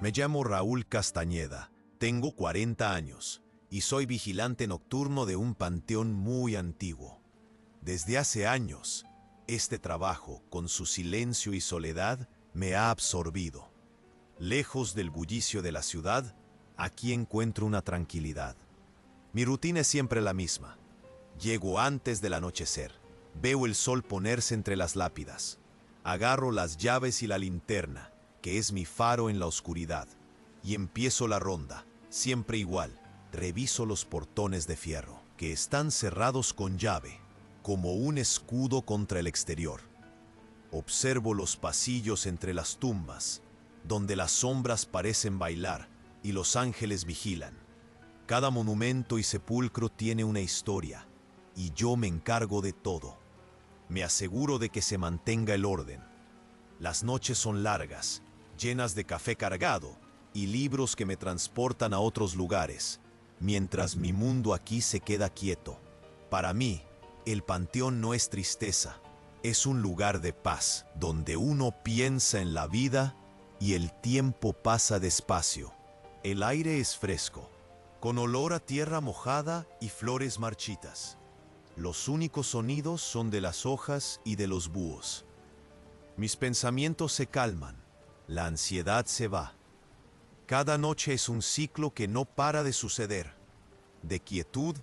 Me llamo Raúl Castañeda, tengo 40 años y soy vigilante nocturno de un panteón muy antiguo. Desde hace años, este trabajo, con su silencio y soledad, me ha absorbido. Lejos del bullicio de la ciudad, aquí encuentro una tranquilidad. Mi rutina es siempre la misma. Llego antes del anochecer, veo el sol ponerse entre las lápidas, agarro las llaves y la linterna, que es mi faro en la oscuridad, y empiezo la ronda, siempre igual. Reviso los portones de fierro, que están cerrados con llave, como un escudo contra el exterior. Observo los pasillos entre las tumbas, donde las sombras parecen bailar y los ángeles vigilan. Cada monumento y sepulcro tiene una historia, y yo me encargo de todo. Me aseguro de que se mantenga el orden. Las noches son largas, llenas de café cargado y libros que me transportan a otros lugares, mientras mi mundo aquí se queda quieto. Para mí, el panteón no es tristeza, es un lugar de paz, donde uno piensa en la vida y el tiempo pasa despacio. El aire es fresco, con olor a tierra mojada y flores marchitas. Los únicos sonidos son de las hojas y de los búhos. Mis pensamientos se calman, la ansiedad se va. Cada noche es un ciclo que no para de suceder, de quietud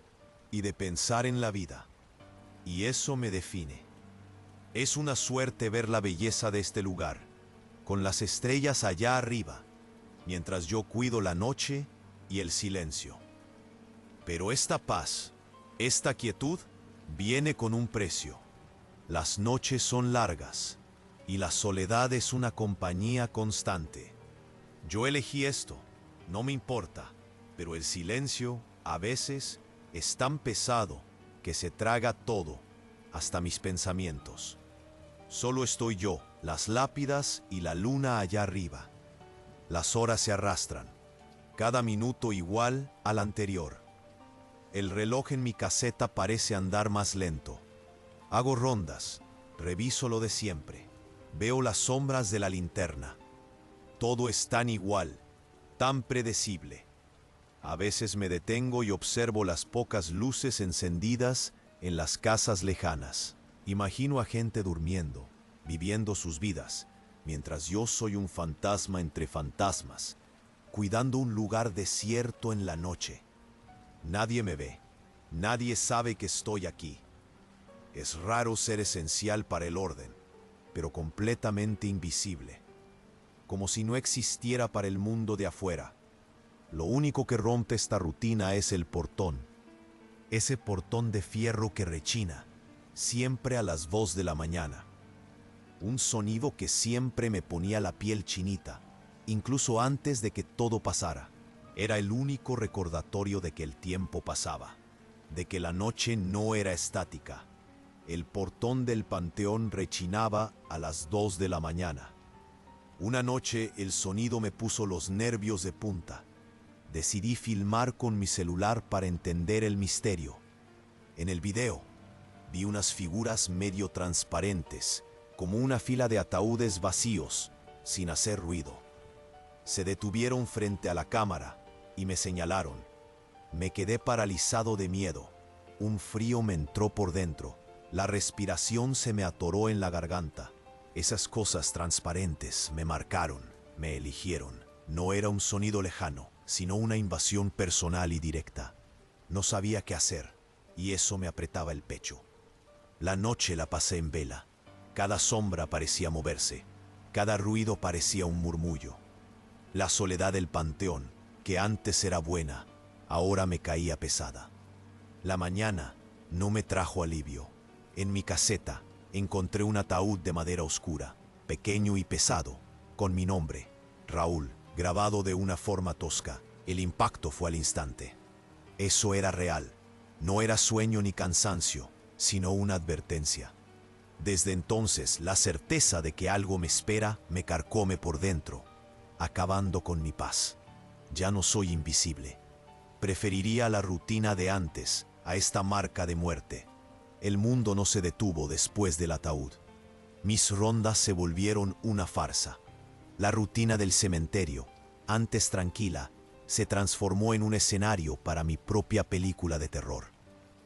y de pensar en la vida. Y eso me define. Es una suerte ver la belleza de este lugar, con las estrellas allá arriba, mientras yo cuido la noche y el silencio. Pero esta paz, esta quietud, viene con un precio. Las noches son largas y la soledad es una compañía constante. Yo elegí esto, no me importa, pero el silencio, a veces, es tan pesado que se traga todo, hasta mis pensamientos. Solo estoy yo, las lápidas y la luna allá arriba. Las horas se arrastran, cada minuto igual al anterior. El reloj en mi caseta parece andar más lento. Hago rondas, reviso lo de siempre, veo las sombras de la linterna. Todo es tan igual, tan predecible. A veces me detengo y observo las pocas luces encendidas en las casas lejanas. Imagino a gente durmiendo, viviendo sus vidas, mientras yo soy un fantasma entre fantasmas, cuidando un lugar desierto en la noche. Nadie me ve, nadie sabe que estoy aquí. Es raro ser esencial para el orden, pero completamente invisible, como si no existiera para el mundo de afuera. Lo único que rompe esta rutina es el portón, ese portón de fierro que rechina, siempre a las 2 de la mañana. Un sonido que siempre me ponía la piel chinita, incluso antes de que todo pasara. Era el único recordatorio de que el tiempo pasaba, de que la noche no era estática. El portón del panteón rechinaba a las 2 de la mañana. Una noche el sonido me puso los nervios de punta. Decidí filmar con mi celular para entender el misterio. En el video, vi unas figuras medio transparentes, como una fila de ataúdes vacíos, sin hacer ruido. Se detuvieron frente a la cámara y me señalaron. Me quedé paralizado de miedo. Un frío me entró por dentro. La respiración se me atoró en la garganta. Esas cosas transparentes me marcaron, me eligieron. No era un sonido lejano, sino una invasión personal y directa. No sabía qué hacer, y eso me apretaba el pecho. La noche la pasé en vela. Cada sombra parecía moverse, cada ruido parecía un murmullo. La soledad del panteón, que antes era buena, ahora me caía pesada. La mañana no me trajo alivio. En mi caseta encontré un ataúd de madera oscura, pequeño y pesado, con mi nombre, Raúl, grabado de una forma tosca. El impacto fue al instante. Eso era real. No era sueño ni cansancio, sino una advertencia. Desde entonces, la certeza de que algo me espera me carcome por dentro, acabando con mi paz. Ya no soy invisible. Preferiría la rutina de antes a esta marca de muerte. El mundo no se detuvo después del ataúd. Mis rondas se volvieron una farsa. La rutina del cementerio, antes tranquila, se transformó en un escenario para mi propia película de terror.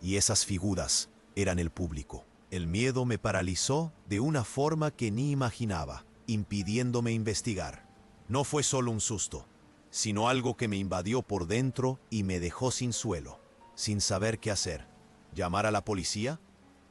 Y esas figuras eran el público. El miedo me paralizó de una forma que ni imaginaba, impidiéndome investigar. No fue solo un susto, sino algo que me invadió por dentro y me dejó sin suelo, sin saber qué hacer. ¿Llamar a la policía?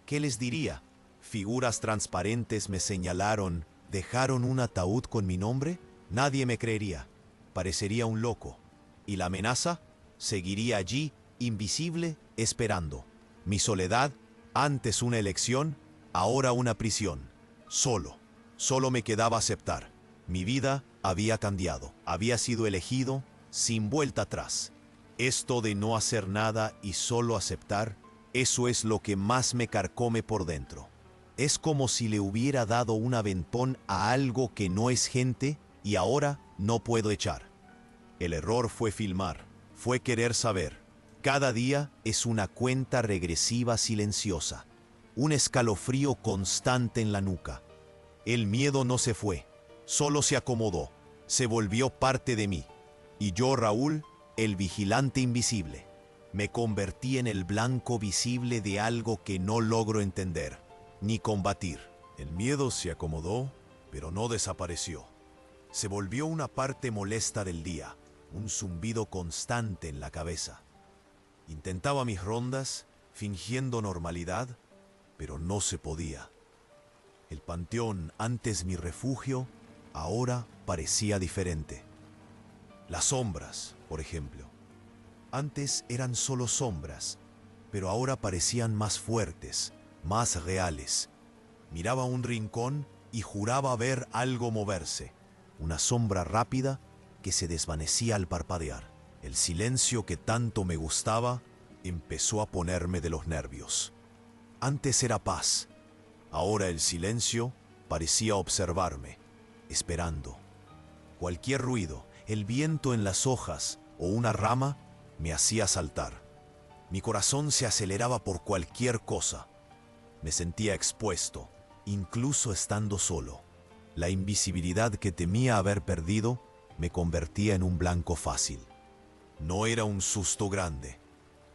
¿Qué les diría? Figuras transparentes me señalaron, ¿dejaron un ataúd con mi nombre? Nadie me creería. Parecería un loco. ¿Y la amenaza? Seguiría allí, invisible, esperando. Mi soledad, antes una elección, ahora una prisión. Solo. Solo me quedaba aceptar. Mi vida había cambiado. Había sido elegido sin vuelta atrás. Esto de no hacer nada y solo aceptar, eso es lo que más me carcome por dentro. Es como si le hubiera dado un aventón a algo que no es gente y ahora no puedo echar. El error fue filmar, fue querer saber. Cada día es una cuenta regresiva silenciosa, un escalofrío constante en la nuca. El miedo no se fue, solo se acomodó, se volvió parte de mí. Y yo, Raúl, el vigilante invisible, me convertí en el blanco visible de algo que no logro entender, ni combatir. El miedo se acomodó, pero no desapareció. Se volvió una parte molesta del día, un zumbido constante en la cabeza. Intentaba mis rondas, fingiendo normalidad, pero no se podía. El panteón, antes mi refugio, ahora parecía diferente. Las sombras, por ejemplo. Antes eran solo sombras, pero ahora parecían más fuertes, más reales. Miraba un rincón y juraba ver algo moverse, una sombra rápida que se desvanecía al parpadear. El silencio que tanto me gustaba empezó a ponerme de los nervios. Antes era paz, ahora el silencio parecía observarme, esperando. Cualquier ruido, el viento en las hojas o una rama, me hacía saltar. Mi corazón se aceleraba por cualquier cosa. Me sentía expuesto, incluso estando solo. La invisibilidad que temía haber perdido me convertía en un blanco fácil. No era un susto grande,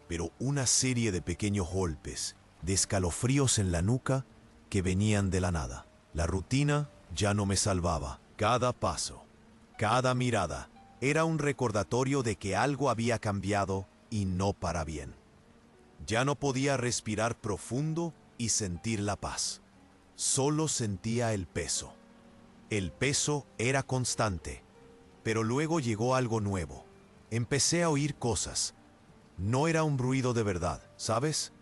pero una serie de pequeños golpes, de escalofríos en la nuca que venían de la nada. La rutina ya no me salvaba. Cada paso, cada mirada, era un recordatorio de que algo había cambiado y no para bien. Ya no podía respirar profundo y sentir la paz. Solo sentía el peso. El peso era constante, pero luego llegó algo nuevo. Empecé a oír cosas. No era un ruido de verdad, ¿sabes?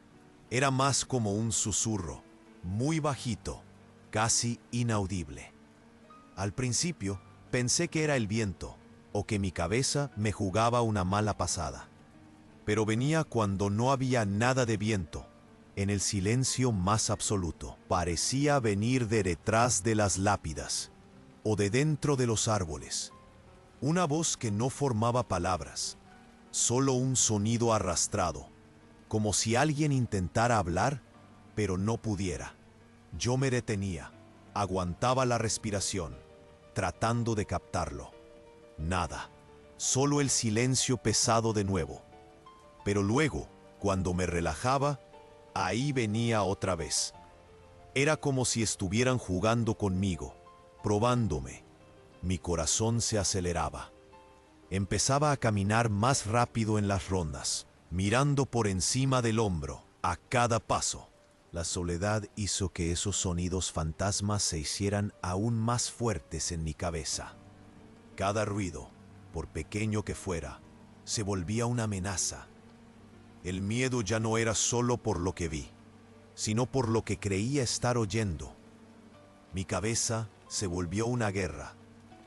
Era más como un susurro, muy bajito, casi inaudible. Al principio pensé que era el viento o que mi cabeza me jugaba una mala pasada. Pero venía cuando no había nada de viento, en el silencio más absoluto. Parecía venir de detrás de las lápidas o de dentro de los árboles. Una voz que no formaba palabras, solo un sonido arrastrado, como si alguien intentara hablar, pero no pudiera. Yo me detenía, aguantaba la respiración, tratando de captarlo. Nada, solo el silencio pesado de nuevo. Pero luego, cuando me relajaba, ahí venía otra vez. Era como si estuvieran jugando conmigo, probándome. Mi corazón se aceleraba. Empezaba a caminar más rápido en las rondas, mirando por encima del hombro, a cada paso. La soledad hizo que esos sonidos fantasmas se hicieran aún más fuertes en mi cabeza. Cada ruido, por pequeño que fuera, se volvía una amenaza. El miedo ya no era solo por lo que vi, sino por lo que creía estar oyendo. Mi cabeza se volvió una guerra,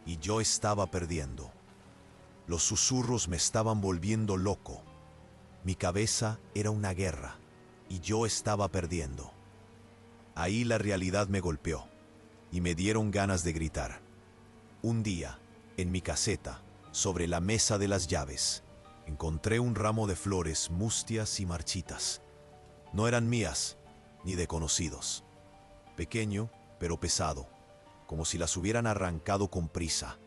y yo estaba perdiendo. Los susurros me estaban volviendo loco. Mi cabeza era una guerra, y yo estaba perdiendo. Ahí la realidad me golpeó, y me dieron ganas de gritar. Un día, en mi caseta, sobre la mesa de las llaves, encontré un ramo de flores mustias y marchitas. No eran mías, ni de conocidos. Pequeño, pero pesado, como si las hubieran arrancado con prisa.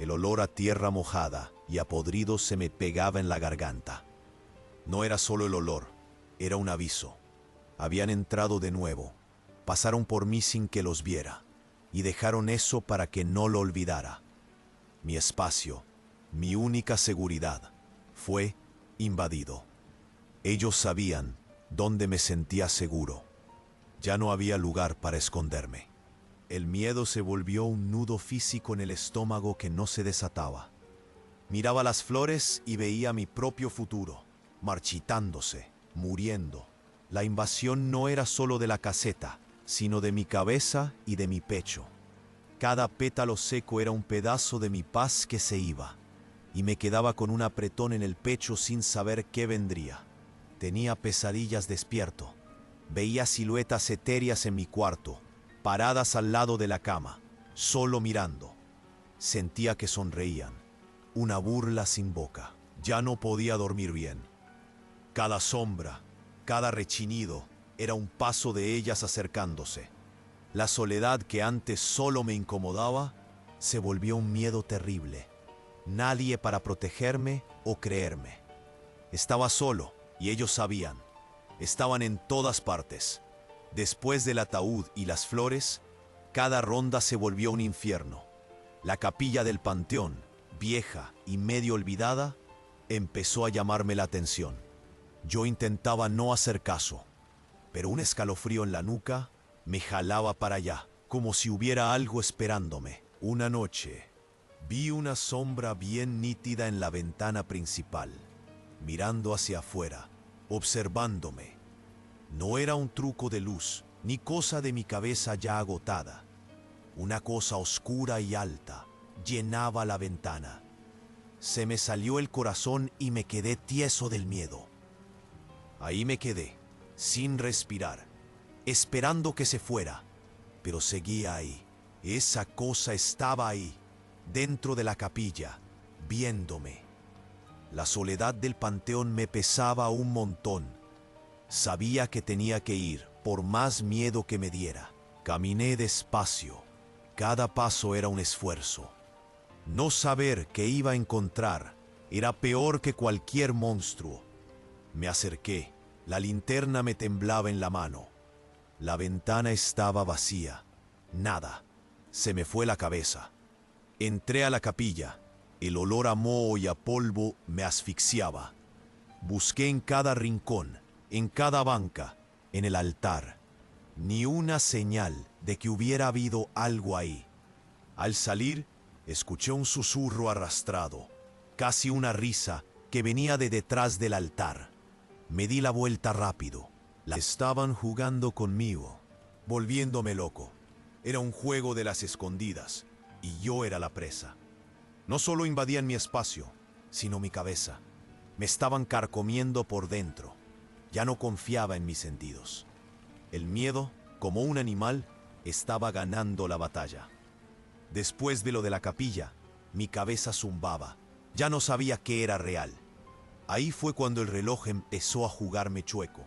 El olor a tierra mojada y a podrido se me pegaba en la garganta. No era solo el olor, era un aviso. Habían entrado de nuevo, pasaron por mí sin que los viera, y dejaron eso para que no lo olvidara. Mi espacio, mi única seguridad, fue invadido. Ellos sabían dónde me sentía seguro. Ya no había lugar para esconderme. El miedo se volvió un nudo físico en el estómago que no se desataba. Miraba las flores y veía mi propio futuro, marchitándose, muriendo. La invasión no era solo de la caseta, sino de mi cabeza y de mi pecho. Cada pétalo seco era un pedazo de mi paz que se iba, y me quedaba con un apretón en el pecho sin saber qué vendría. Tenía pesadillas despierto. Veía siluetas etéreas en mi cuarto, paradas al lado de la cama, solo mirando. Sentía que sonreían, una burla sin boca. Ya no podía dormir bien. Cada sombra, cada rechinido, era un paso de ellas acercándose. La soledad que antes solo me incomodaba, se volvió un miedo terrible. Nadie para protegerme o creerme. Estaba solo, y ellos sabían. Estaban en todas partes. Después del ataúd y las flores, cada ronda se volvió un infierno. La capilla del panteón, vieja y medio olvidada, empezó a llamarme la atención. Yo intentaba no hacer caso, pero un escalofrío en la nuca me jalaba para allá, como si hubiera algo esperándome. Una noche, vi una sombra bien nítida en la ventana principal, mirando hacia afuera, observándome. No era un truco de luz, ni cosa de mi cabeza ya agotada. Una cosa oscura y alta llenaba la ventana. Se me salió el corazón y me quedé tieso del miedo. Ahí me quedé, sin respirar, esperando que se fuera, pero seguía ahí. Esa cosa estaba ahí, dentro de la capilla, viéndome. La soledad del panteón me pesaba un montón. Sabía que tenía que ir, por más miedo que me diera. Caminé despacio. Cada paso era un esfuerzo. No saber qué iba a encontrar era peor que cualquier monstruo. Me acerqué. La linterna me temblaba en la mano. La ventana estaba vacía. Nada. Se me fue la cabeza. Entré a la capilla. El olor a moho y a polvo me asfixiaba. Busqué en cada rincón, en cada banca, en el altar. Ni una señal de que hubiera habido algo ahí. Al salir, escuché un susurro arrastrado, casi una risa que venía de detrás del altar. Me di la vuelta rápido. Estaban jugando conmigo, volviéndome loco. Era un juego de las escondidas, y yo era la presa. No solo invadían mi espacio, sino mi cabeza. Me estaban carcomiendo por dentro. Ya no confiaba en mis sentidos. El miedo, como un animal, estaba ganando la batalla. Después de lo de la capilla, mi cabeza zumbaba. Ya no sabía qué era real. Ahí fue cuando el reloj empezó a jugarme chueco.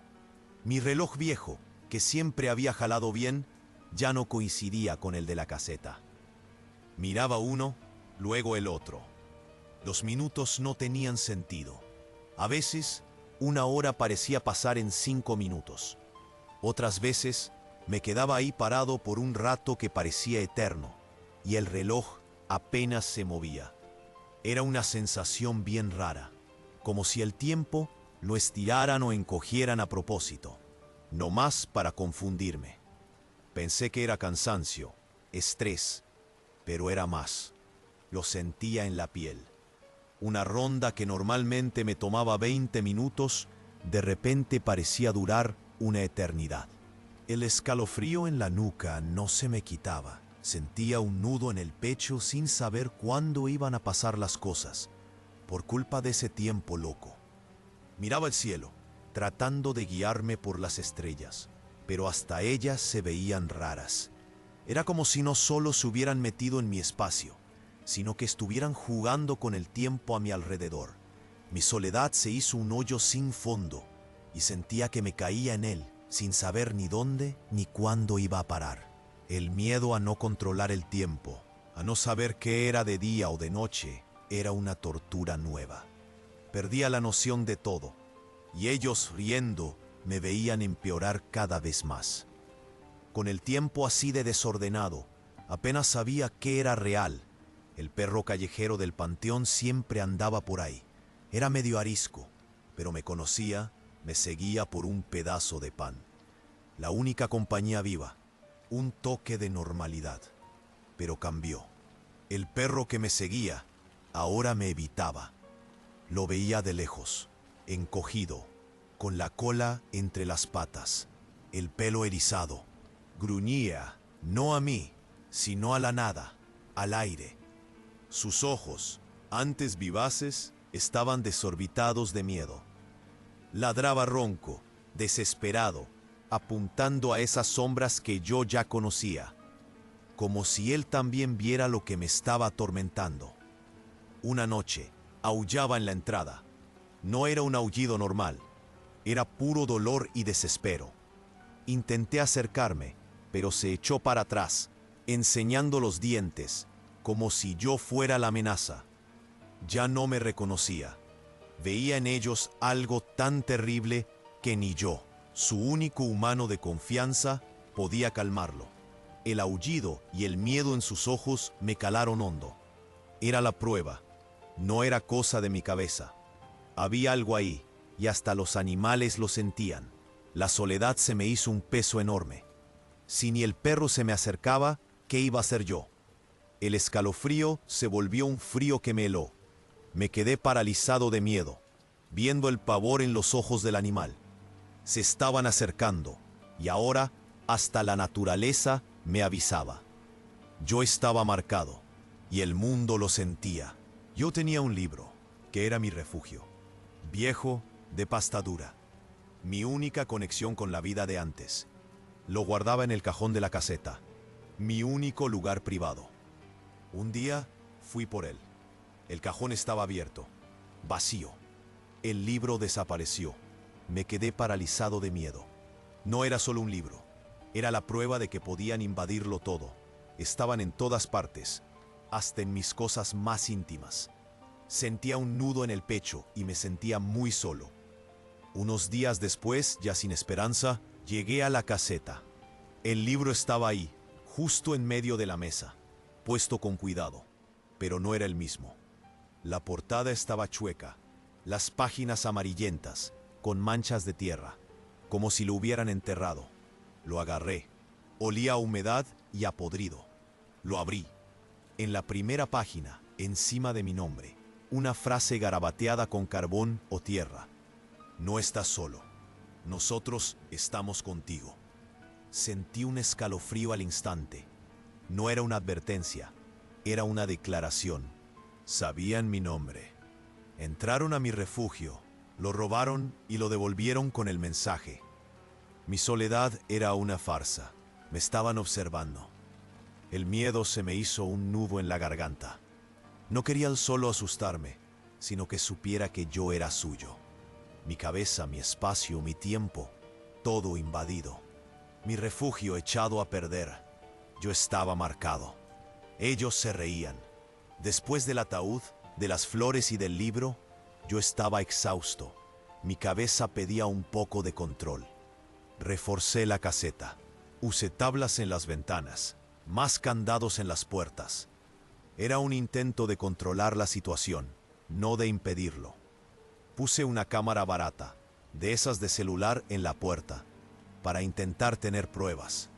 Mi reloj viejo, que siempre había jalado bien, ya no coincidía con el de la caseta. Miraba uno, luego el otro. Los minutos no tenían sentido. A veces, una hora parecía pasar en 5 minutos. Otras veces, me quedaba ahí parado por un rato que parecía eterno, y el reloj apenas se movía. Era una sensación bien rara, como si el tiempo lo estiraran o encogieran a propósito, no más para confundirme. Pensé que era cansancio, estrés, pero era más. Lo sentía en la piel. Una ronda que normalmente me tomaba 20 minutos, de repente parecía durar una eternidad. El escalofrío en la nuca no se me quitaba. Sentía un nudo en el pecho sin saber cuándo iban a pasar las cosas, por culpa de ese tiempo loco. Miraba el cielo, tratando de guiarme por las estrellas, pero hasta ellas se veían raras. Era como si no solo se hubieran metido en mi espacio, sino que estuvieran jugando con el tiempo a mi alrededor. Mi soledad se hizo un hoyo sin fondo, y sentía que me caía en él, sin saber ni dónde ni cuándo iba a parar. El miedo a no controlar el tiempo, A no saber qué era de día o de noche, era una tortura nueva. Perdía la noción de todo, y ellos, riendo, me veían empeorar cada vez más. Con el tiempo así de desordenado, apenas sabía qué era real. El perro callejero del panteón siempre andaba por ahí. Era medio arisco, pero me conocía, me seguía por un pedazo de pan. La única compañía viva, un toque de normalidad. Pero cambió. El perro que me seguía, ahora me evitaba. Lo veía de lejos, encogido, con la cola entre las patas, el pelo erizado. Gruñía, no a mí, sino a la nada, al aire. Sus ojos, antes vivaces, estaban desorbitados de miedo. Ladraba ronco, desesperado, apuntando a esas sombras que yo ya conocía, como si él también viera lo que me estaba atormentando. Una noche, aullaba en la entrada. No era un aullido normal, era puro dolor y desespero. Intenté acercarme, pero se echó para atrás, enseñando los dientes, como si yo fuera la amenaza. Ya no me reconocía. Veía en ellos algo tan terrible que ni yo, su único humano de confianza, podía calmarlo. El aullido y el miedo en sus ojos me calaron hondo. Era la prueba. No era cosa de mi cabeza. Había algo ahí, y hasta los animales lo sentían. La soledad se me hizo un peso enorme. Si ni el perro se me acercaba, ¿qué iba a hacer yo? El escalofrío se volvió un frío que me heló. Me quedé paralizado de miedo, viendo el pavor en los ojos del animal. Se estaban acercando, y ahora hasta la naturaleza me avisaba. Yo estaba marcado, y el mundo lo sentía. Yo tenía un libro, que era mi refugio, viejo, de pasta dura, mi única conexión con la vida de antes. Lo guardaba en el cajón de la caseta, mi único lugar privado. Un día fui por él. El cajón estaba abierto, vacío. El libro desapareció. Me quedé paralizado de miedo. No era solo un libro, era la prueba de que podían invadirlo todo. Estaban en todas partes, hasta en mis cosas más íntimas. Sentía un nudo en el pecho y me sentía muy solo. Unos días después, ya sin esperanza, llegué a la caseta. El libro estaba ahí, justo en medio de la mesa, puesto con cuidado, pero no era el mismo. La portada estaba chueca, las páginas amarillentas, con manchas de tierra, como si lo hubieran enterrado. Lo agarré, olía a humedad y a podrido. Lo abrí. En la primera página, encima de mi nombre, una frase garabateada con carbón o tierra. No estás solo. Nosotros estamos contigo. Sentí un escalofrío al instante. No era una advertencia, era una declaración. Sabían mi nombre. Entraron a mi refugio, lo robaron y lo devolvieron con el mensaje. Mi soledad era una farsa. Me estaban observando. El miedo se me hizo un nudo en la garganta. No quería solo asustarme, sino que supiera que yo era suyo. Mi cabeza, mi espacio, mi tiempo, todo invadido. Mi refugio echado a perder. Yo estaba marcado. Ellos se reían. Después del ataúd, de las flores y del libro, yo estaba exhausto. Mi cabeza pedía un poco de control. Reforcé la caseta. Usé tablas en las ventanas, más candados en las puertas. Era un intento de controlar la situación, no de impedirlo. Puse una cámara barata, de esas de celular, en la puerta, para intentar tener pruebas.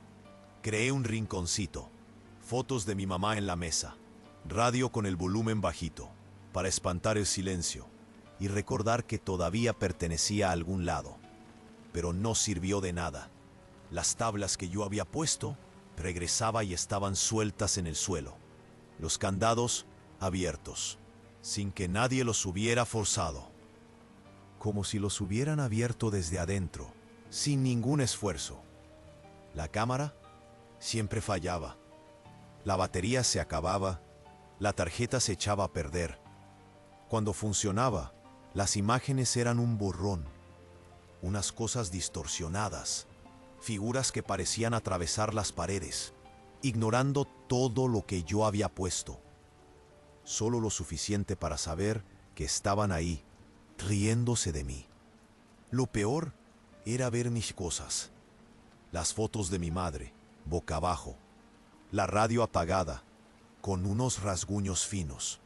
Creé un rinconcito, fotos de mi mamá en la mesa, radio con el volumen bajito, para espantar el silencio y recordar que todavía pertenecía a algún lado. Pero no sirvió de nada. Las tablas que yo había puesto, regresaba y estaban sueltas en el suelo. Los candados abiertos, sin que nadie los hubiera forzado. Como si los hubieran abierto desde adentro, sin ningún esfuerzo. La cámara siempre fallaba. La batería se acababa, la tarjeta se echaba a perder. Cuando funcionaba, las imágenes eran un borrón, unas cosas distorsionadas, figuras que parecían atravesar las paredes, ignorando todo lo que yo había puesto. Solo lo suficiente para saber que estaban ahí, riéndose de mí. Lo peor era ver mis cosas. Las fotos de mi madre, boca abajo. La radio apagada, con unos rasguños finos.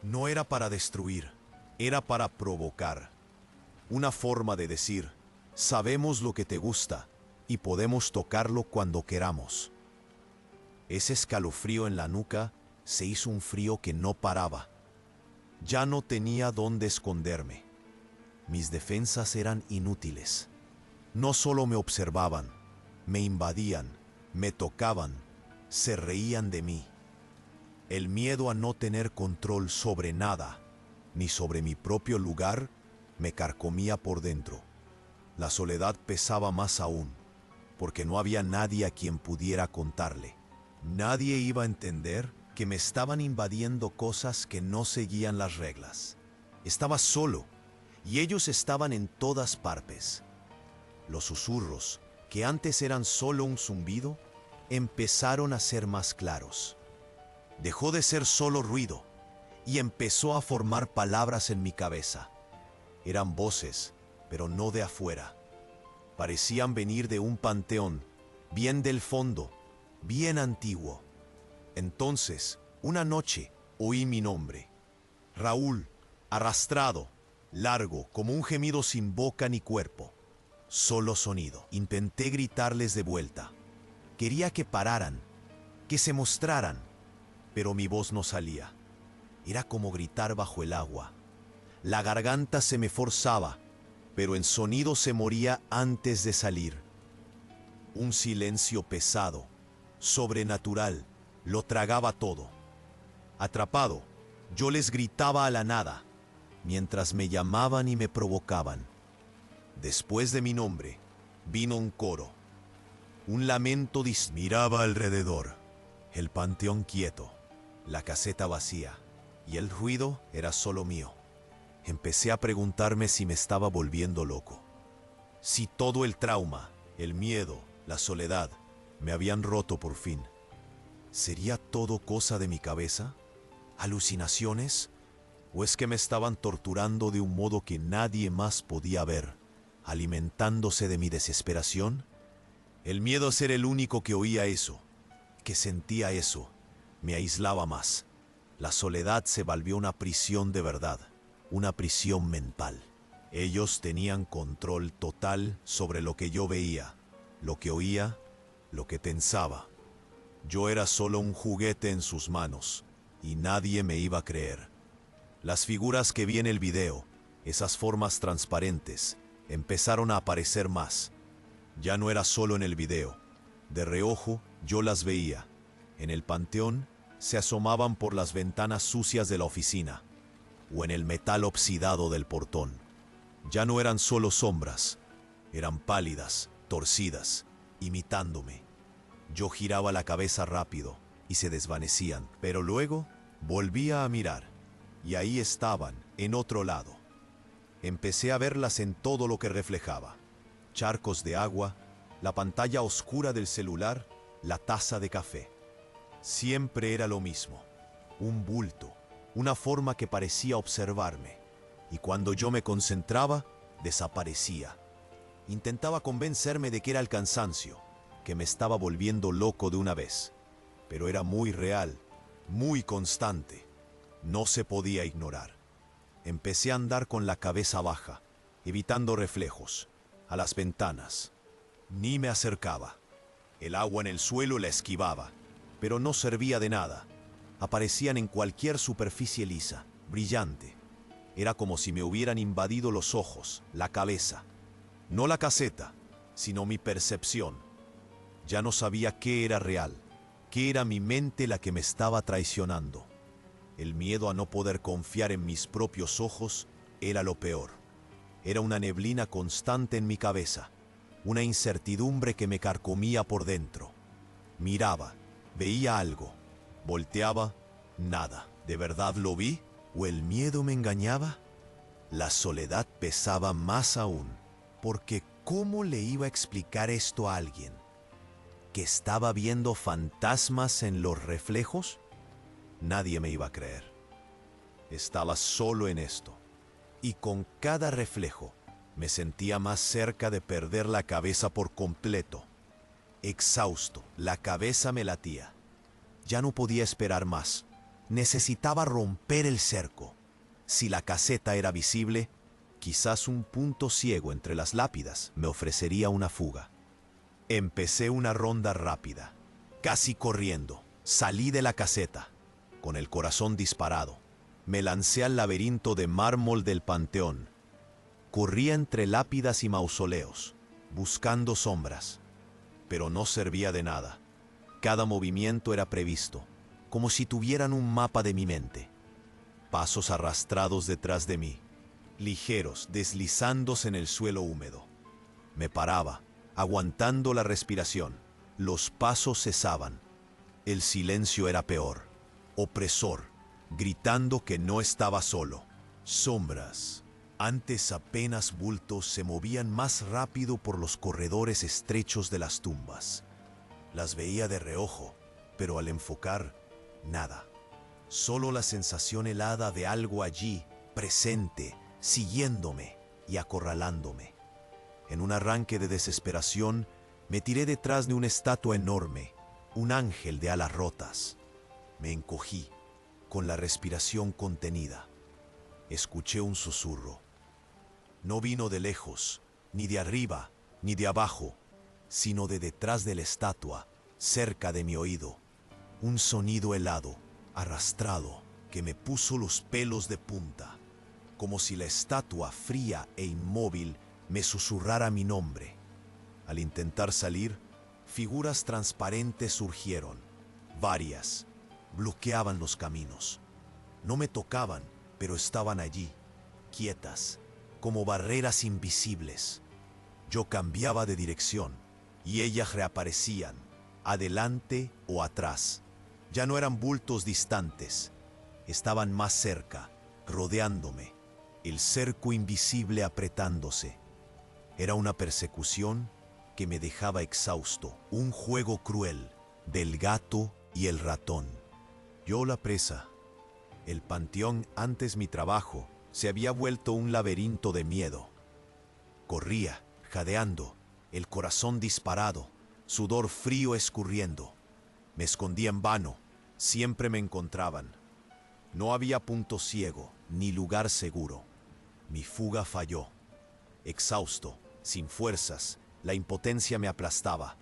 No era para destruir, era para provocar. Una forma de decir, sabemos lo que te gusta y podemos tocarlo cuando queramos. Ese escalofrío en la nuca se hizo un frío que no paraba. Ya no tenía dónde esconderme. Mis defensas eran inútiles. No solo me observaban, me invadían, me tocaban, se reían de mí. El miedo a no tener control sobre nada, ni sobre mi propio lugar, me carcomía por dentro. La soledad pesaba más aún, porque no había nadie a quien pudiera contarle. Nadie iba a entender que me estaban invadiendo cosas que no seguían las reglas. Estaba solo, y ellos estaban en todas partes. Los susurros, que antes eran solo un zumbido, empezaron a ser más claros. Dejó de ser solo ruido, y empezó a formar palabras en mi cabeza. Eran voces, pero no de afuera. Parecían venir de un panteón, bien del fondo, bien antiguo. Entonces, una noche, oí mi nombre. Raúl, arrastrado, largo, como un gemido sin boca ni cuerpo. Solo sonido. Intenté gritarles de vuelta. Quería que pararan, que se mostraran, pero mi voz no salía. Era como gritar bajo el agua. La garganta se me forzaba, pero en sonido se moría antes de salir. Un silencio pesado, sobrenatural, lo tragaba todo. Atrapado, yo les gritaba a la nada, mientras me llamaban y me provocaban. Después de mi nombre, vino un coro. Un lamento miraba alrededor, el panteón quieto, la caseta vacía, y el ruido era solo mío. Empecé a preguntarme si me estaba volviendo loco. Si todo el trauma, el miedo, la soledad, me habían roto por fin. ¿Sería todo cosa de mi cabeza? ¿Alucinaciones? ¿O es que me estaban torturando de un modo que nadie más podía ver, alimentándose de mi desesperación? El miedo a ser el único que oía eso, que sentía eso, me aislaba más. La soledad se volvió una prisión de verdad, una prisión mental. Ellos tenían control total sobre lo que yo veía, lo que oía, lo que pensaba. Yo era solo un juguete en sus manos, y nadie me iba a creer. Las figuras que vi en el video, esas formas transparentes, empezaron a aparecer más. Ya no era solo en el video. De reojo, yo las veía. En el panteón, se asomaban por las ventanas sucias de la oficina, o en el metal oxidado del portón. Ya no eran solo sombras, eran pálidas, torcidas, imitándome. Yo giraba la cabeza rápido y se desvanecían, pero luego volvía a mirar, y ahí estaban, en otro lado. Empecé a verlas en todo lo que reflejaba. Charcos de agua, la pantalla oscura del celular, la taza de café. Siempre era lo mismo, un bulto, una forma que parecía observarme, y cuando yo me concentraba, desaparecía. Intentaba convencerme de que era el cansancio, que me estaba volviendo loco de una vez, pero era muy real, muy constante. No se podía ignorar. Empecé a andar con la cabeza baja, evitando reflejos, a las ventanas. Ni me acercaba. El agua en el suelo la esquivaba, pero no servía de nada. Aparecían en cualquier superficie lisa, brillante. Era como si me hubieran invadido los ojos, la cabeza. No la caseta, sino mi percepción. Ya no sabía qué era real, qué era mi mente la que me estaba traicionando. El miedo a no poder confiar en mis propios ojos era lo peor. Era una neblina constante en mi cabeza, una incertidumbre que me carcomía por dentro. Miraba, veía algo, volteaba, nada. ¿De verdad lo vi? ¿O el miedo me engañaba? La soledad pesaba más aún, porque ¿cómo le iba a explicar esto a alguien? ¿Que estaba viendo fantasmas en los reflejos? Nadie me iba a creer. Estaba solo en esto, y con cada reflejo me sentía más cerca de perder la cabeza por completo. Exhausto, la cabeza me latía. Ya no podía esperar más. Necesitaba romper el cerco. Si la caseta era visible, quizás un punto ciego entre las lápidas me ofrecería una fuga. Empecé una ronda rápida, casi corriendo. Salí de la caseta, con el corazón disparado. Me lancé al laberinto de mármol del panteón. Corría entre lápidas y mausoleos, buscando sombras, pero no servía de nada. Cada movimiento era previsto, como si tuvieran un mapa de mi mente. Pasos arrastrados detrás de mí, ligeros, deslizándose en el suelo húmedo. Me paraba, aguantando la respiración. Los pasos cesaban. El silencio era peor, opresor, gritando que no estaba solo. Sombras, antes apenas bultos, se movían más rápido por los corredores estrechos de las tumbas. Las veía de reojo, pero al enfocar, nada. Solo la sensación helada de algo allí, presente, siguiéndome y acorralándome. En un arranque de desesperación, me tiré detrás de una estatua enorme, un ángel de alas rotas. Me encogí, con la respiración contenida. Escuché un susurro. No vino de lejos, ni de arriba, ni de abajo, sino de detrás de la estatua, cerca de mi oído. Un sonido helado, arrastrado, que me puso los pelos de punta, como si la estatua fría e inmóvil me susurrara mi nombre. Al intentar salir, figuras transparentes surgieron, varias, bloqueaban los caminos. No me tocaban, pero estaban allí, quietas, como barreras invisibles. Yo cambiaba de dirección, y ellas reaparecían, adelante o atrás. Ya no eran bultos distantes, estaban más cerca, rodeándome, el cerco invisible apretándose. Era una persecución que me dejaba exhausto, un juego cruel del gato y el ratón. Yo la presa. El panteón, antes mi trabajo, se había vuelto un laberinto de miedo. Corría, jadeando, el corazón disparado, sudor frío escurriendo. Me escondía en vano, siempre me encontraban. No había punto ciego, ni lugar seguro. Mi fuga falló. Exhausto, sin fuerzas, la impotencia me aplastaba.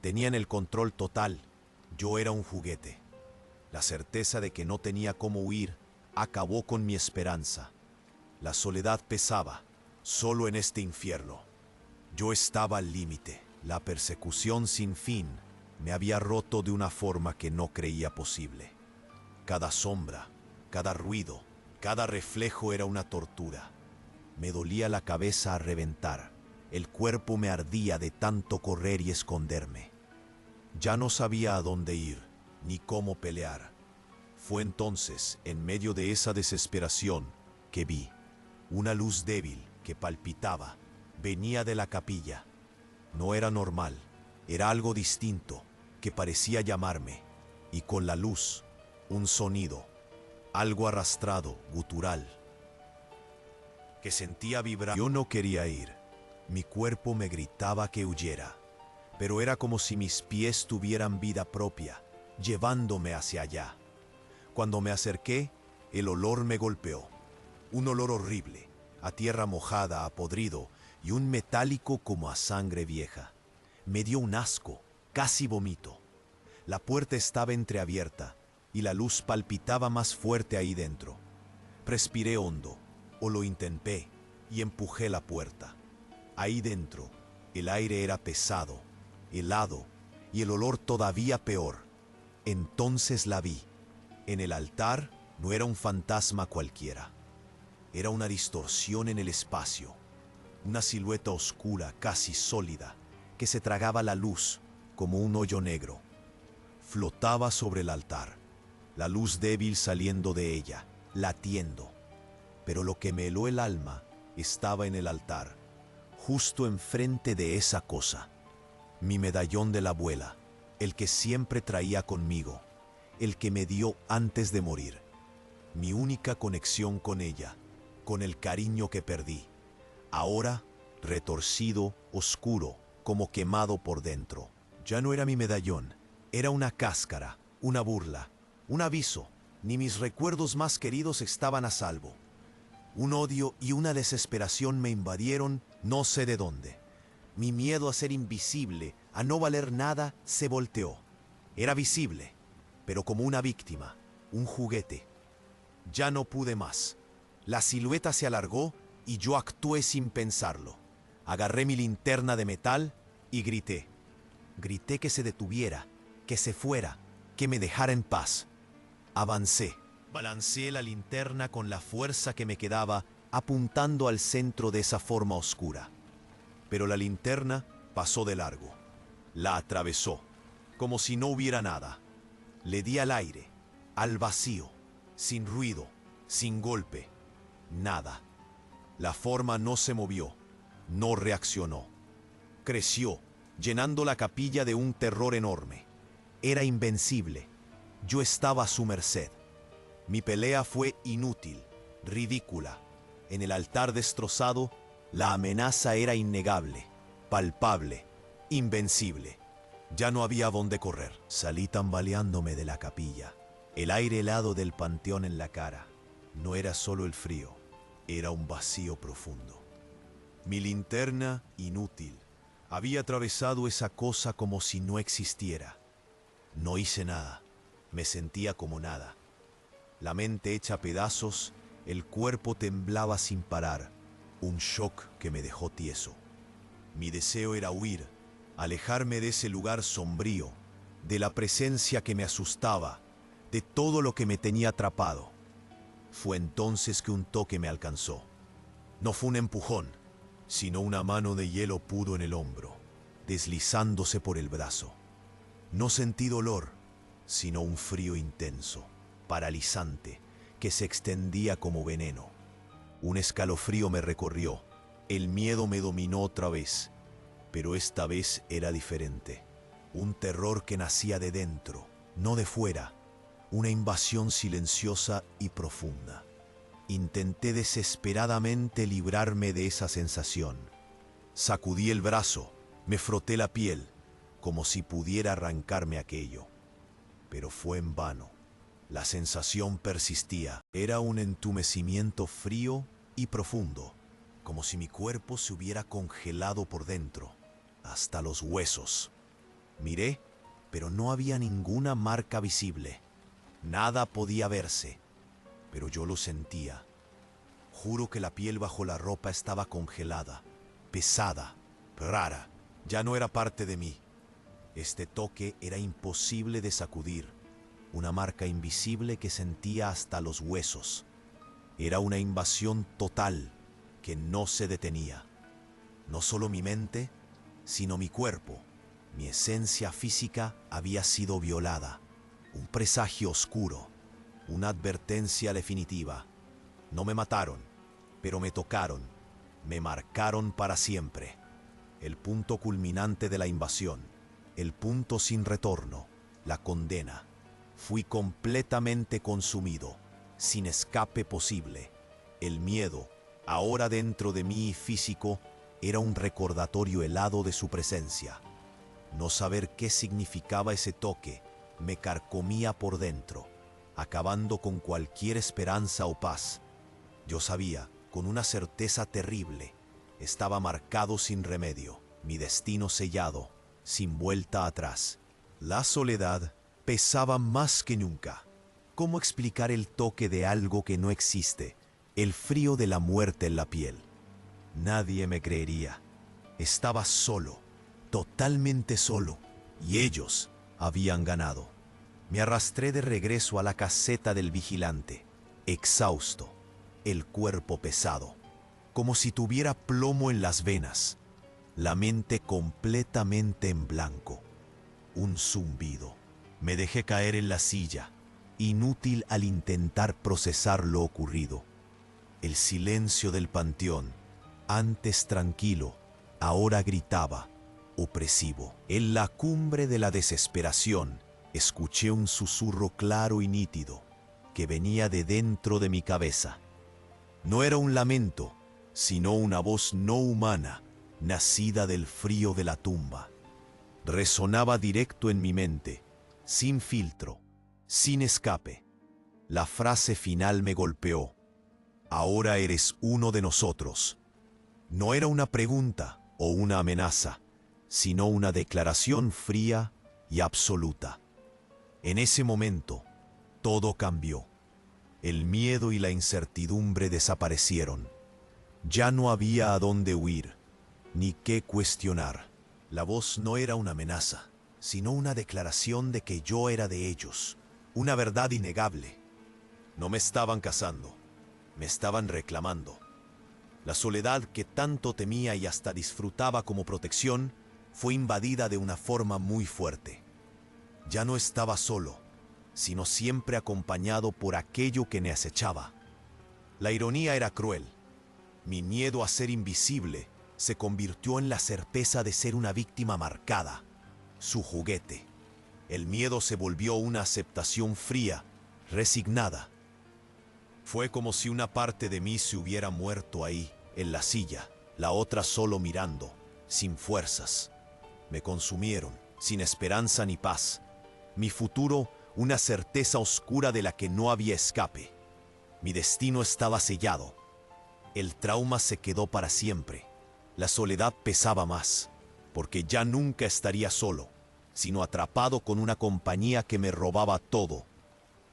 Tenían el control total. Yo era un juguete. La certeza de que no tenía cómo huir acabó con mi esperanza. La soledad pesaba, solo en este infierno. Yo estaba al límite. La persecución sin fin me había roto de una forma que no creía posible. Cada sombra, cada ruido, cada reflejo era una tortura. Me dolía la cabeza a reventar. El cuerpo me ardía de tanto correr y esconderme. Ya no sabía a dónde ir, ni cómo pelear. Fue entonces, en medio de esa desesperación, que vi una luz débil que palpitaba. Venía de la capilla. No era normal, era algo distinto, que parecía llamarme. Y con la luz, un sonido, algo arrastrado, gutural, que sentía vibrar. Yo no quería ir. Mi cuerpo me gritaba que huyera, pero era como si mis pies tuvieran vida propia, llevándome hacia allá. Cuando me acerqué, el olor me golpeó. Un olor horrible, a tierra mojada, a podrido, y un metálico como a sangre vieja. Me dio un asco, casi vomito. La puerta estaba entreabierta, y la luz palpitaba más fuerte ahí dentro. Respiré hondo, o lo intenté, y empujé la puerta. Ahí dentro, el aire era pesado, helado, y el olor todavía peor. Entonces la vi. En el altar no era un fantasma cualquiera. Era una distorsión en el espacio. Una silueta oscura, casi sólida, que se tragaba la luz como un hoyo negro. Flotaba sobre el altar, la luz débil saliendo de ella, latiendo. Pero lo que me heló el alma estaba en el altar, justo enfrente de esa cosa. Mi medallón de la abuela, el que siempre traía conmigo, el que me dio antes de morir. Mi única conexión con ella, con el cariño que perdí. Ahora, retorcido, oscuro, como quemado por dentro. Ya no era mi medallón, era una cáscara, una burla, un aviso. Ni mis recuerdos más queridos estaban a salvo. Un odio y una desesperación me invadieron no sé de dónde. Mi miedo a ser invisible, a no valer nada, se volteó. Era visible, pero como una víctima, un juguete. Ya no pude más. La silueta se alargó y yo actué sin pensarlo. Agarré mi linterna de metal y grité. Grité que se detuviera, que se fuera, que me dejara en paz. Avancé. Balanceé la linterna con la fuerza que me quedaba, apuntando al centro de esa forma oscura. Pero la linterna pasó de largo. La atravesó, como si no hubiera nada. Le di al aire, al vacío, sin ruido, sin golpe, nada. La forma no se movió, no reaccionó. Creció, llenando la capilla de un terror enorme. Era invencible. Yo estaba a su merced. Mi pelea fue inútil, ridícula. En el altar destrozado, la amenaza era innegable, palpable, invencible. Ya no había dónde correr. Salí tambaleándome de la capilla, el aire helado del panteón en la cara. No era solo el frío, era un vacío profundo. Mi linterna, inútil, había atravesado esa cosa como si no existiera. No hice nada, me sentía como nada. La mente hecha pedazos, el cuerpo temblaba sin parar. Un shock que me dejó tieso. Mi deseo era huir, alejarme de ese lugar sombrío, de la presencia que me asustaba, de todo lo que me tenía atrapado. Fue entonces que un toque me alcanzó. No fue un empujón, sino una mano de hielo pudo en el hombro, deslizándose por el brazo. No sentí dolor, sino un frío intenso, paralizante, que se extendía como veneno. Un escalofrío me recorrió, el miedo me dominó otra vez, pero esta vez era diferente. Un terror que nacía de dentro, no de fuera, una invasión silenciosa y profunda. Intenté desesperadamente librarme de esa sensación. Sacudí el brazo, me froté la piel, como si pudiera arrancarme aquello. Pero fue en vano. La sensación persistía. Era un entumecimiento frío y profundo, como si mi cuerpo se hubiera congelado por dentro, hasta los huesos. Miré, pero no había ninguna marca visible. Nada podía verse, pero yo lo sentía. Juro que la piel bajo la ropa estaba congelada, pesada, rara. Ya no era parte de mí. Este toque era imposible de sacudir, una marca invisible que sentía hasta los huesos. Era una invasión total que no se detenía. No solo mi mente, sino mi cuerpo, mi esencia física había sido violada. Un presagio oscuro, una advertencia definitiva. No me mataron, pero me tocaron, me marcaron para siempre. El punto culminante de la invasión, el punto sin retorno, la condena. Fui completamente consumido, sin escape posible. El miedo, ahora dentro de mí físico, era un recordatorio helado de su presencia. No saber qué significaba ese toque me carcomía por dentro, acabando con cualquier esperanza o paz. Yo sabía, con una certeza terrible, estaba marcado sin remedio, mi destino sellado, sin vuelta atrás. La soledad pesaba más que nunca. ¿Cómo explicar el toque de algo que no existe? El frío de la muerte en la piel. Nadie me creería. Estaba solo, totalmente solo, y ellos habían ganado. Me arrastré de regreso a la caseta del vigilante, exhausto, el cuerpo pesado, como si tuviera plomo en las venas, la mente completamente en blanco. Un zumbido. Me dejé caer en la silla, inútil al intentar procesar lo ocurrido. El silencio del panteón, antes tranquilo, ahora gritaba, opresivo. En la cumbre de la desesperación, escuché un susurro claro y nítido que venía de dentro de mi cabeza. No era un lamento, sino una voz no humana, nacida del frío de la tumba. Resonaba directo en mi mente, sin filtro, sin escape. La frase final me golpeó. Ahora eres uno de nosotros. No era una pregunta o una amenaza, sino una declaración fría y absoluta. En ese momento, todo cambió. El miedo y la incertidumbre desaparecieron. Ya no había a dónde huir, ni qué cuestionar. La voz no era una amenaza, sino una declaración de que yo era de ellos, una verdad innegable. No me estaban cazando, me estaban reclamando. La soledad que tanto temía y hasta disfrutaba como protección fue invadida de una forma muy fuerte. Ya no estaba solo, sino siempre acompañado por aquello que me acechaba. La ironía era cruel. Mi miedo a ser invisible se convirtió en la certeza de ser una víctima marcada, su juguete. El miedo se volvió una aceptación fría, resignada. Fue como si una parte de mí se hubiera muerto ahí, en la silla, la otra solo mirando, sin fuerzas. Me consumieron, sin esperanza ni paz. Mi futuro, una certeza oscura de la que no había escape. Mi destino estaba sellado. El trauma se quedó para siempre. La soledad pesaba más, porque ya nunca estaría solo, sino atrapado con una compañía que me robaba todo.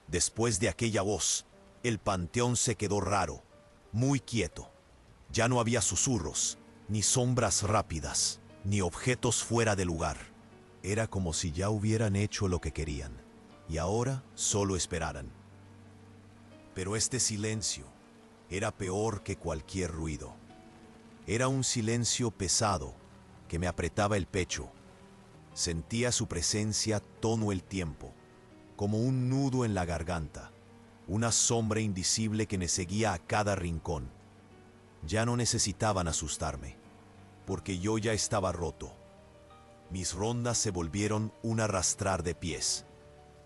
Después de aquella voz, el panteón se quedó raro, muy quieto. Ya no había susurros, ni sombras rápidas, ni objetos fuera de lugar. Era como si ya hubieran hecho lo que querían, y ahora solo esperaran. Pero este silencio era peor que cualquier ruido. Era un silencio pesado que me apretaba el pecho. Sentía su presencia todo el tiempo, como un nudo en la garganta, una sombra invisible que me seguía a cada rincón. Ya no necesitaban asustarme, porque yo ya estaba roto. Mis rondas se volvieron un arrastrar de pies.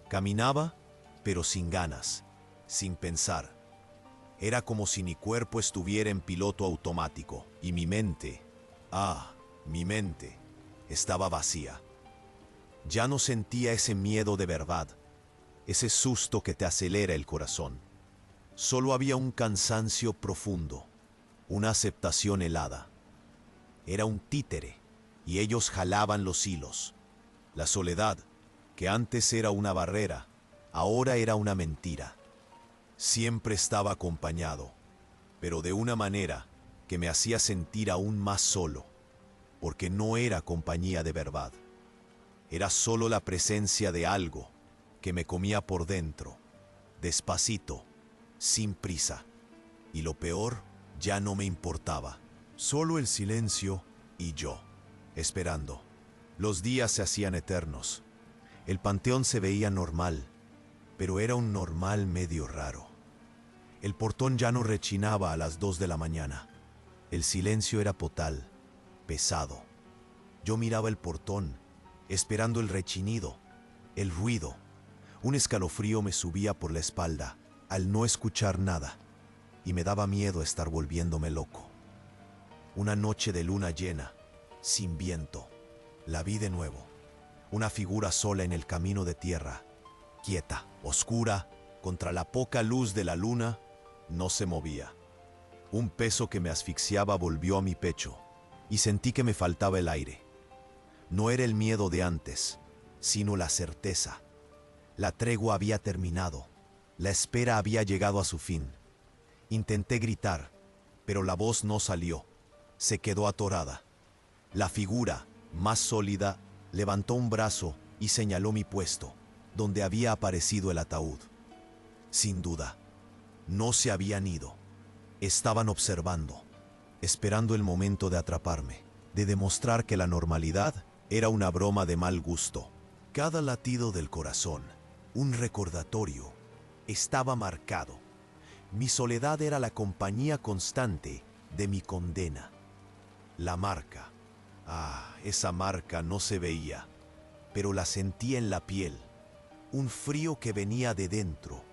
Caminaba, pero sin ganas, sin pensar. Era como si mi cuerpo estuviera en piloto automático y mi mente, mi mente, estaba vacía. Ya no sentía ese miedo de verdad, ese susto que te acelera el corazón. Solo había un cansancio profundo, una aceptación helada. Era un títere y ellos jalaban los hilos. La soledad, que antes era una barrera, ahora era una mentira. Siempre estaba acompañado, pero de una manera que me hacía sentir aún más solo, porque no era compañía de verdad. Era solo la presencia de algo que me comía por dentro, despacito, sin prisa. Y lo peor, ya no me importaba. Solo el silencio y yo, esperando. Los días se hacían eternos. El panteón se veía normal, pero era un normal medio raro. El portón ya no rechinaba a las 2 de la mañana. El silencio era total, pesado. Yo miraba el portón, esperando el rechinido, el ruido. Un escalofrío me subía por la espalda al no escuchar nada, y me daba miedo estar volviéndome loco. Una noche de luna llena, sin viento, la vi de nuevo. Una figura sola en el camino de tierra, quieta, oscura, contra la poca luz de la luna, no se movía. Un peso que me asfixiaba volvió a mi pecho y sentí que me faltaba el aire. No era el miedo de antes, sino la certeza. La tregua había terminado. La espera había llegado a su fin. Intenté gritar, pero la voz no salió. Se quedó atorada. La figura, más sólida, levantó un brazo y señaló mi puesto, donde había aparecido el ataúd. Sin duda, no se habían ido. Estaban observando, esperando el momento de atraparme, de demostrar que la normalidad era una broma de mal gusto. Cada latido del corazón, un recordatorio, estaba marcado. Mi soledad era la compañía constante de mi condena. La marca, Esa marca no se veía, pero la sentía en la piel. Un frío que venía de dentro,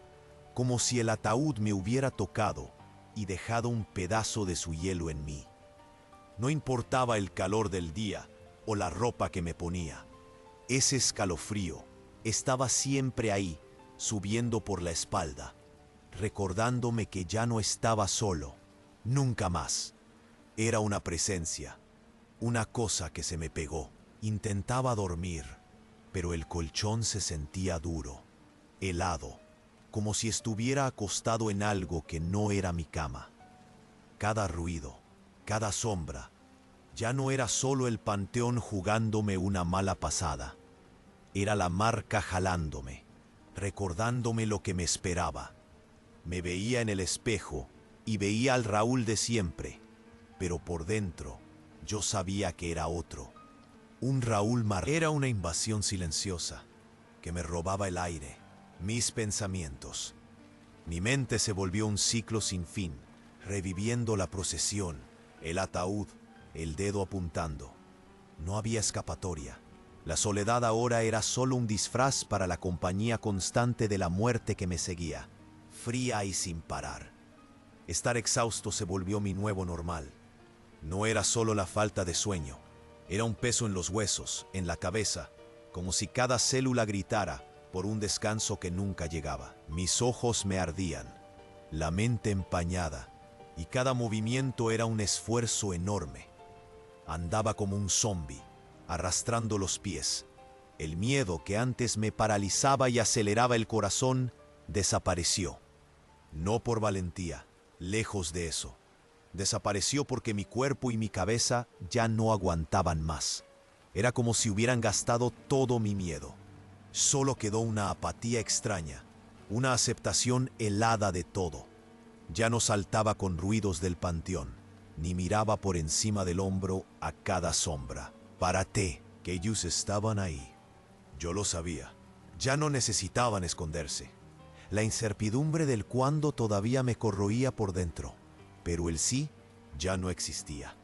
como si el ataúd me hubiera tocado y dejado un pedazo de su hielo en mí. No importaba el calor del día o la ropa que me ponía. Ese escalofrío estaba siempre ahí, subiendo por la espalda, recordándome que ya no estaba solo, nunca más. Era una presencia, una cosa que se me pegó. Intentaba dormir, pero el colchón se sentía duro, helado, como si estuviera acostado en algo que no era mi cama. Cada ruido, cada sombra, ya no era solo el panteón jugándome una mala pasada. Era la marca jalándome, recordándome lo que me esperaba. Me veía en el espejo y veía al Raúl de siempre, pero por dentro yo sabía que era otro. Un Raúl Mar. Era una invasión silenciosa que me robaba el aire, mis pensamientos. Mi mente se volvió un ciclo sin fin, reviviendo la procesión, el ataúd, el dedo apuntando. No había escapatoria. La soledad ahora era solo un disfraz para la compañía constante de la muerte que me seguía, fría y sin parar. Estar exhausto se volvió mi nuevo normal. No era solo la falta de sueño, era un peso en los huesos, en la cabeza, como si cada célula gritara por un descanso que nunca llegaba. Mis ojos me ardían, la mente empañada, y cada movimiento era un esfuerzo enorme. Andaba como un zombi, arrastrando los pies. El miedo que antes me paralizaba y aceleraba el corazón desapareció. No por valentía, lejos de eso. Desapareció porque mi cuerpo y mi cabeza ya no aguantaban más. Era como si hubieran gastado todo mi miedo. Solo quedó una apatía extraña, una aceptación helada de todo. Ya no saltaba con ruidos del panteón, ni miraba por encima del hombro a cada sombra. Paraté, que ellos estaban ahí. Yo lo sabía. Ya no necesitaban esconderse. La incertidumbre del cuándo todavía me corroía por dentro, pero el sí ya no existía.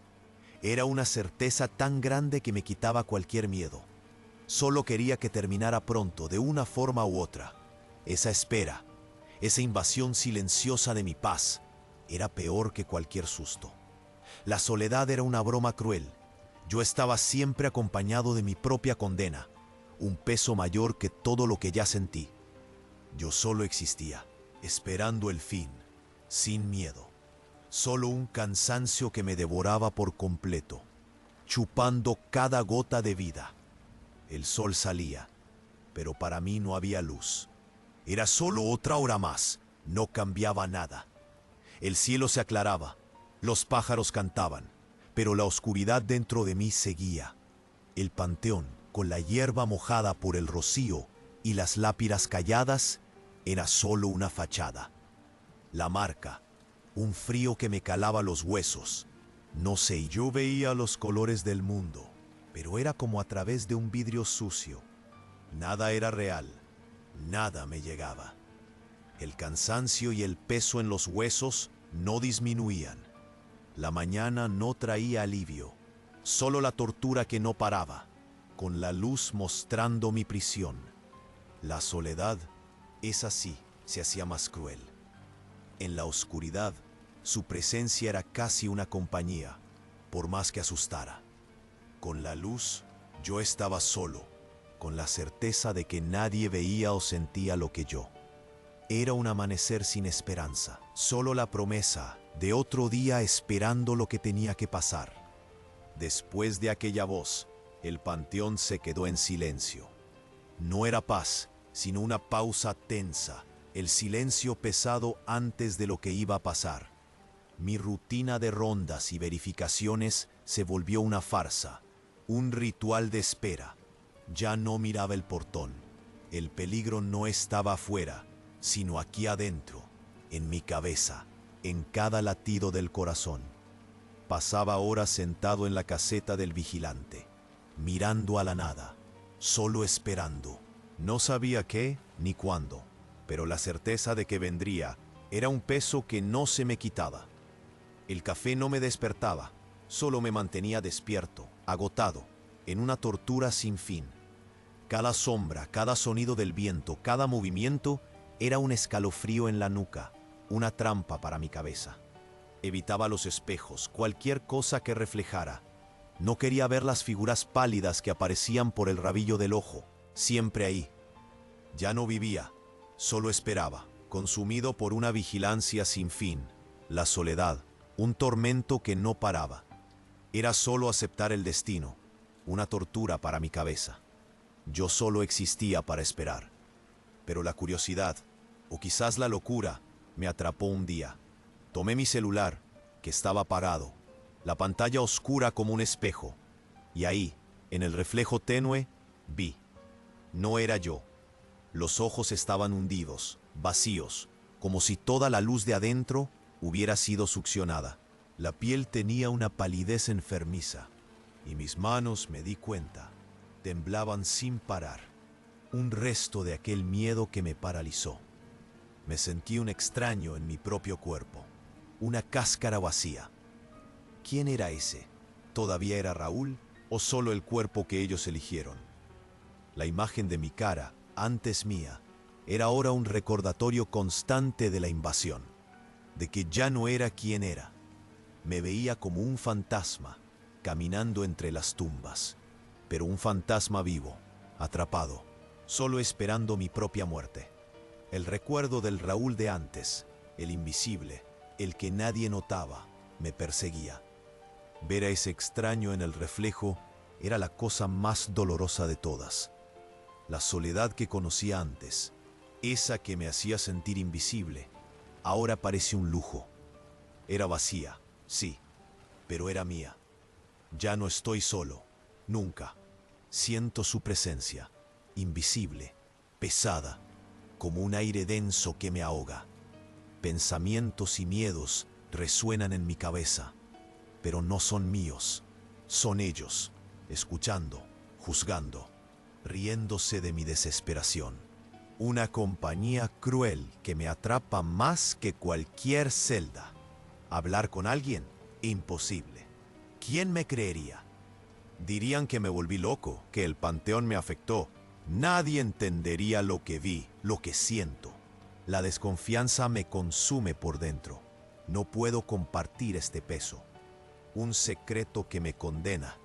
Era una certeza tan grande que me quitaba cualquier miedo. Solo quería que terminara pronto, de una forma u otra. Esa espera, esa invasión silenciosa de mi paz, era peor que cualquier susto. La soledad era una broma cruel. Yo estaba siempre acompañado de mi propia condena, un peso mayor que todo lo que ya sentí. Yo solo existía, esperando el fin, sin miedo. Solo un cansancio que me devoraba por completo, chupando cada gota de vida. El sol salía, pero para mí no había luz. Era solo otra hora más, no cambiaba nada. El cielo se aclaraba, los pájaros cantaban, pero la oscuridad dentro de mí seguía. El panteón, con la hierba mojada por el rocío y las lápidas calladas, era solo una fachada. La marca, un frío que me calaba los huesos. No sé, yo veía los colores del mundo, pero era como a través de un vidrio sucio. Nada era real, nada me llegaba. El cansancio y el peso en los huesos no disminuían. La mañana no traía alivio, solo la tortura que no paraba, con la luz mostrando mi prisión. La soledad, esa sí, se hacía más cruel. En la oscuridad, su presencia era casi una compañía, por más que asustara. Con la luz, yo estaba solo, con la certeza de que nadie veía o sentía lo que yo. Era un amanecer sin esperanza, solo la promesa de otro día esperando lo que tenía que pasar. Después de aquella voz, el panteón se quedó en silencio. No era paz, sino una pausa tensa, el silencio pesado antes de lo que iba a pasar. Mi rutina de rondas y verificaciones se volvió una farsa, un ritual de espera. Ya no miraba el portón. El peligro no estaba afuera, sino aquí adentro, en mi cabeza, en cada latido del corazón. Pasaba horas sentado en la caseta del vigilante, mirando a la nada, solo esperando. No sabía qué ni cuándo, pero la certeza de que vendría era un peso que no se me quitaba. El café no me despertaba, solo me mantenía despierto, agotado, en una tortura sin fin. Cada sombra, cada sonido del viento, cada movimiento era un escalofrío en la nuca, una trampa para mi cabeza. Evitaba los espejos, cualquier cosa que reflejara. No quería ver las figuras pálidas que aparecían por el rabillo del ojo, siempre ahí. Ya no vivía, solo esperaba, consumido por una vigilancia sin fin, la soledad, un tormento que no paraba. Era solo aceptar el destino, una tortura para mi cabeza. Yo solo existía para esperar. Pero la curiosidad, o quizás la locura, me atrapó un día. Tomé mi celular, que estaba apagado, la pantalla oscura como un espejo, y ahí, en el reflejo tenue, vi. No era yo. Los ojos estaban hundidos, vacíos, como si toda la luz de adentro hubiera sido succionada. La piel tenía una palidez enfermiza, y mis manos, me di cuenta, temblaban sin parar. Un resto de aquel miedo que me paralizó. Me sentí un extraño en mi propio cuerpo, una cáscara vacía. ¿Quién era ese? ¿Todavía era Raúl o solo el cuerpo que ellos eligieron? La imagen de mi cara, antes mía, era ahora un recordatorio constante de la invasión, de que ya no era quien era. Me veía como un fantasma, caminando entre las tumbas, pero un fantasma vivo, atrapado, solo esperando mi propia muerte. El recuerdo del Raúl de antes, el invisible, el que nadie notaba, me perseguía. Ver a ese extraño en el reflejo era la cosa más dolorosa de todas. La soledad que conocía antes, esa que me hacía sentir invisible, ahora parece un lujo. Era vacía, sí, pero era mía. Ya no estoy solo, nunca. Siento su presencia, invisible, pesada, como un aire denso que me ahoga. Pensamientos y miedos resuenan en mi cabeza, pero no son míos, son ellos, escuchando, juzgando, riéndose de mi desesperación. Una compañía cruel que me atrapa más que cualquier celda. ¿Hablar con alguien? Imposible. ¿Quién me creería? Dirían que me volví loco, que el panteón me afectó. Nadie entendería lo que vi, lo que siento. La desconfianza me consume por dentro. No puedo compartir este peso. Un secreto que me condena,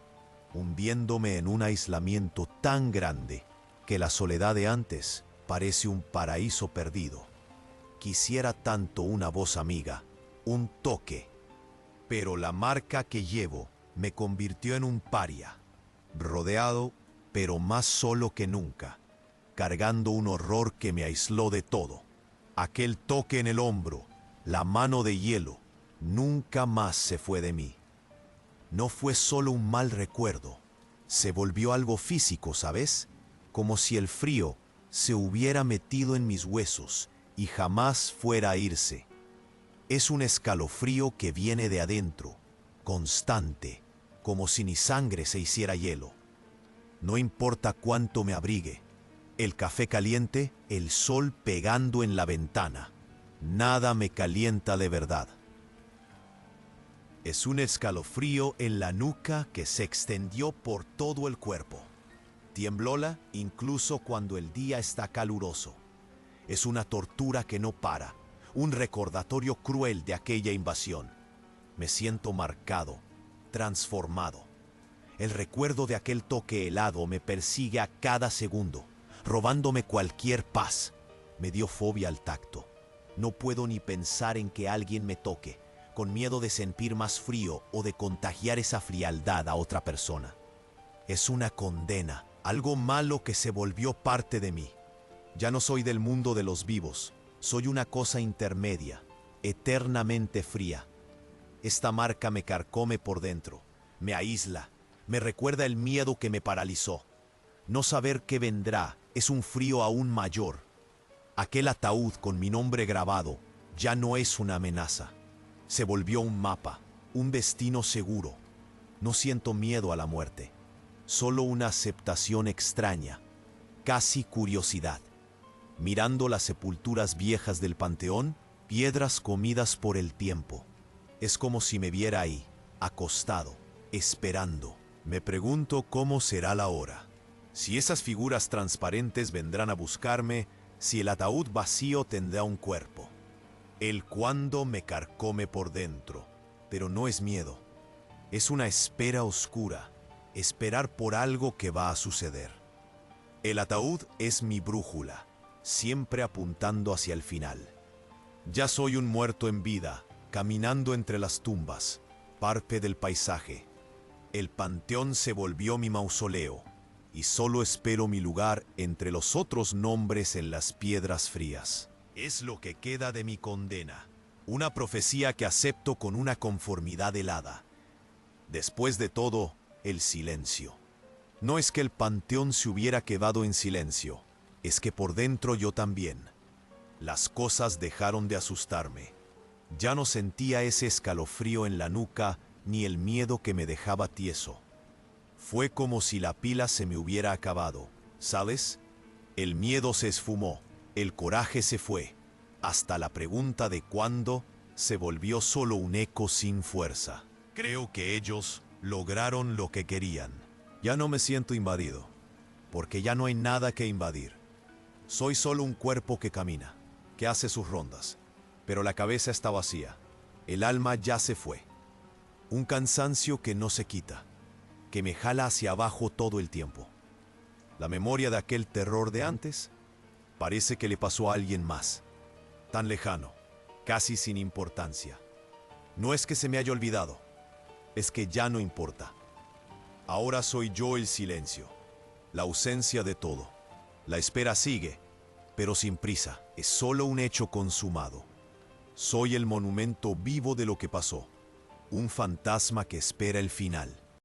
hundiéndome en un aislamiento tan grande que la soledad de antes parece un paraíso perdido. Quisiera tanto una voz amiga, un toque, pero la marca que llevo me convirtió en un paria, rodeado, pero más solo que nunca, cargando un horror que me aisló de todo. Aquel toque en el hombro, la mano de hielo, nunca más se fue de mí. No fue solo un mal recuerdo, se volvió algo físico, ¿sabes? Como si el frío se hubiera metido en mis huesos y jamás fuera a irse. Es un escalofrío que viene de adentro, constante, como si mi sangre se hiciera hielo. No importa cuánto me abrigue, el café caliente, el sol pegando en la ventana, nada me calienta de verdad. Es un escalofrío en la nuca que se extendió por todo el cuerpo. Tiemblola incluso cuando el día está caluroso. Es una tortura que no para, un recordatorio cruel de aquella invasión. Me siento marcado, transformado. El recuerdo de aquel toque helado me persigue a cada segundo, robándome cualquier paz. Me dio fobia al tacto. No puedo ni pensar en que alguien me toque, con miedo de sentir más frío o de contagiar esa frialdad a otra persona. Es una condena, algo malo que se volvió parte de mí. Ya no soy del mundo de los vivos, soy una cosa intermedia, eternamente fría. Esta marca me carcome por dentro, me aísla, me recuerda el miedo que me paralizó. No saber qué vendrá es un frío aún mayor. Aquel ataúd con mi nombre grabado ya no es una amenaza. Se volvió un mapa, un destino seguro. No siento miedo a la muerte, solo una aceptación extraña, casi curiosidad. Mirando las sepulturas viejas del panteón, piedras comidas por el tiempo. Es como si me viera ahí, acostado, esperando. Me pregunto cómo será la hora. Si esas figuras transparentes vendrán a buscarme, si el ataúd vacío tendrá un cuerpo. El cuándo me carcome por dentro, pero no es miedo. Es una espera oscura, esperar por algo que va a suceder. El ataúd es mi brújula, siempre apuntando hacia el final. Ya soy un muerto en vida, caminando entre las tumbas, parte del paisaje. El panteón se volvió mi mausoleo, y solo espero mi lugar entre los otros nombres en las piedras frías. Es lo que queda de mi condena, una profecía que acepto con una conformidad helada. Después de todo, el silencio. No es que el panteón se hubiera quedado en silencio, es que por dentro yo también. Las cosas dejaron de asustarme. Ya no sentía ese escalofrío en la nuca ni el miedo que me dejaba tieso. Fue como si la pila se me hubiera acabado, ¿sabes? El miedo se esfumó, el coraje se fue, hasta la pregunta de cuándo se volvió solo un eco sin fuerza. Creo que ellos lograron lo que querían. Ya no me siento invadido, porque ya no hay nada que invadir. Soy solo un cuerpo que camina, que hace sus rondas, pero la cabeza está vacía, el alma ya se fue. Un cansancio que no se quita, que me jala hacia abajo todo el tiempo. La memoria de aquel terror de antes parece que le pasó a alguien más, tan lejano, casi sin importancia. No es que se me haya olvidado, es que ya no importa. Ahora soy yo el silencio, la ausencia de todo. La espera sigue, pero sin prisa, es solo un hecho consumado. Soy el monumento vivo de lo que pasó, un fantasma que espera el final.